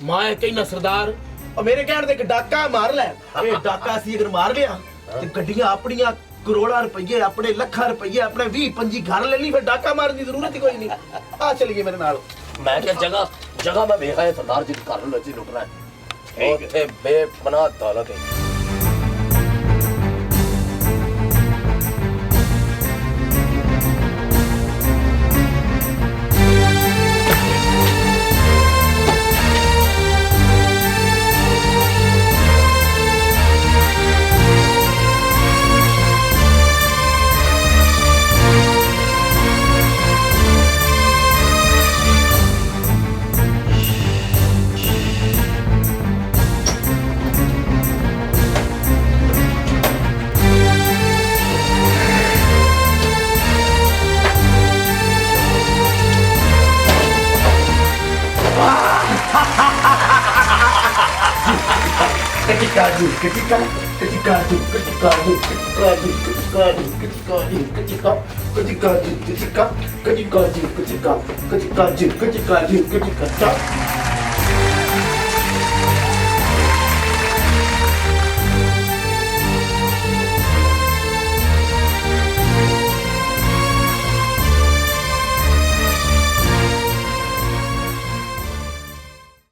ਮੈਂ ਕਹਿੰਦਾ ਸਰਦਾਰ ਉਹ ਮੇਰੇ ਕਹਿਣ ਤੇ ਇੱਕ ਡਾਕਾ ਮਾਰ ਲੈ। ਇਹ ਡਾਕਾ ਸੀ ਅਗਰ ਮਾਰ ਲਿਆ ਤੇ ਗੱਡੀਆਂ ਆਪਣੀਆਂ ਕਰੋੜਾਂ ਰੁਪਏ, ਆਪਣੇ ਲੱਖਾਂ ਰੁਪਏ, ਆਪਣੇ 20-25 ਘਰ ਲੈ ਲਈ, ਫਿਰ ਡਾਕਾ ਮਾਰਨ ਦੀ ਜ਼ਰੂਰਤ ਹੀ ਕੋਈ ਨਹੀਂ। ਆ ਚਲੀਏ ਮੇਰੇ ਨਾਲ। ਮੈਂ ਕਿਹਾ ਜਗ੍ਹਾ ਮੈਂ ਵੇਖਿਆ ਹੈ ਸਰਦਾਰ ਜੀ ਘਰ ਨੂੰ ਲੱਜੀ ਲੁੱਟਣਾ ਹੈ। ਉੱਥੇ ਬੇਪਨਾਹ ਦੌਲਤ ਹੈ। Kajikaji.